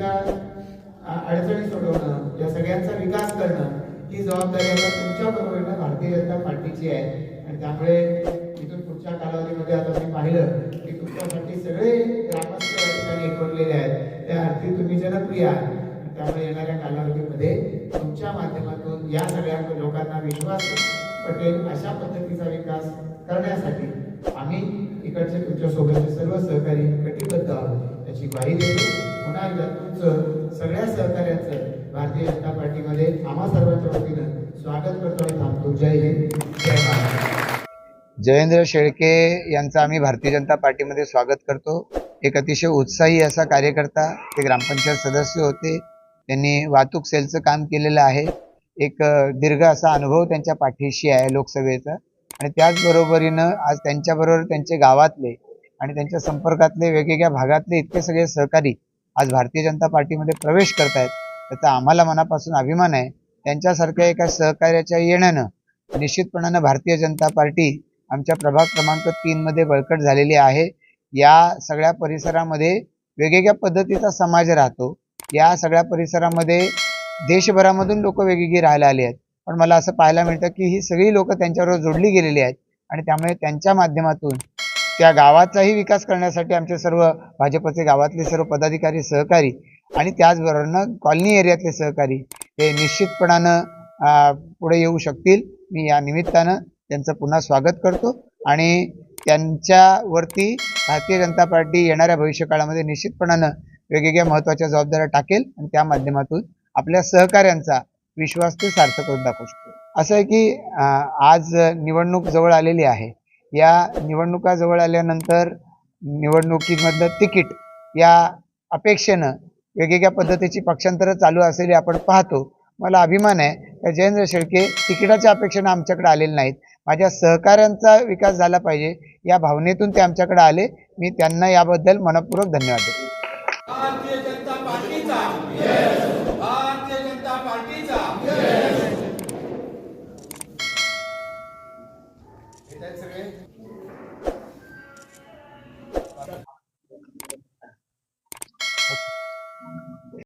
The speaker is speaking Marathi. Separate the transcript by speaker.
Speaker 1: जनतेच्या अडचणी सोडवणं, या सगळ्यांचा विकास करणं ही जबाबदारी आता तुमच्या बरोबरीनं भारतीय जनता पार्टीची आहे. आणि त्यामुळे इथून पुढच्या कालावधीमध्ये आता मी पाहिलं की तुमच्यासाठी सगळे ग्रामस्थ या ठिकाणी एकवटलेले आहेत. त्या अर्थी तुम्ही जनप्रिय आहात. त्यामुळे येणाऱ्या कालावधीमध्ये तुमच्या माध्यमातून या सगळ्या लोकांना विश्वास पटेल अशा पद्धतीचा विकास करण्यासाठी आम्ही इकडचे तुमच्या सोबतचे सर्व सहकारी कटिबद्ध आहोत याची ग्वाही देतो. पुन्हा एकदा तुमचं सगळ्या सहकार्याचं भारतीय जनता पार्टीमध्ये आम्हा सर्वांच्या वतीनं स्वागत करतो आणि थांबतो. जय हिंद, जय महाराष्ट्र.
Speaker 2: जयेंद्र शेळके यांचं आम्ही भारतीय जनता पार्टीमध्ये स्वागत करतो. एक अतिशय उत्साही असा कार्यकर्ता, ते ग्रामपंचायत सदस्य होते. त्यांनी वाहतूक सेलचं काम केलेलं आहे. एक दीर्घ असा अनुभव त्यांच्या पाठीशी आहे लोकसभेचा. आणि त्याचबरोबरीनं आज त्यांच्याबरोबर त्यांचे गावातले आणि त्यांच्या संपर्कातले वेगवेगळ्या भागातले इतके सगळे सहकारी आज भारतीय जनता पार्टीमध्ये प्रवेश करत आहेत. त्याचा आम्हाला मनापासून अभिमान आहे. त्यांच्यासारख्या एका सहकार्याच्या येण्यानं निश्चितपणानं भारतीय जनता पार्टी आमच्या प्रभाग क्रमांक 3 मध्ये बळकट झालेली आहे. या सगळ्या परिसरामध्ये वेगवेगळ्या पद्धतीचा समाज राहतो. या सगळ्या परिसरामध्ये देशभरामधून लोक वेगवेगळी राहायला आली आहेत. पण मला असं पाहायला मिळतं की ही सगळी लोक त्यांच्याबरोबर जोडली गेलेली आहेत. आणि त्यामुळे त्यांच्या माध्यमातून त्या गावाचाही विकास करण्यासाठी आमचे सर्व भाजपचे गावातले सर्व पदाधिकारी सहकारी आणि त्याचबरोबरनं कॉलनी एरियातले सहकारी हे निश्चितपणानं पुढे येऊ शकतील. मी या निमित्तानं त्यांचं पुन्हा स्वागत करतो आणि त्यांच्यावरती भारतीय जनता पार्टी येणाऱ्या भविष्यकाळामध्ये निश्चितपणानं वेगवेगळ्या महत्त्वाच्या जबाबदाऱ्या टाकेल आणि त्या माध्यमातून आपल्या सहकाऱ्यांचा विश्वास ते सार्थ करून दाखवू शकतो. असं आहे की आज निवडणूक जवळ आलेली आहे. या निवडणुका जवळ आल्यानंतर निवडणुकीमधलं तिकीट या अपेक्षेनं वेगवेगळ्या पद्धतीची पक्षांतरं चालू असलेली आपण पाहतो. मला अभिमान आहे की जयेंद्र शेळके तिकिटाच्या अपेक्षेनं आमच्याकडे आलेले नाहीत. माझ्या सहकाऱ्यांचा विकास झाला पाहिजे या भावनेतून ते आमच्याकडे आले. मी त्यांना याबद्दल मनपूर्वक धन्यवाद देतो.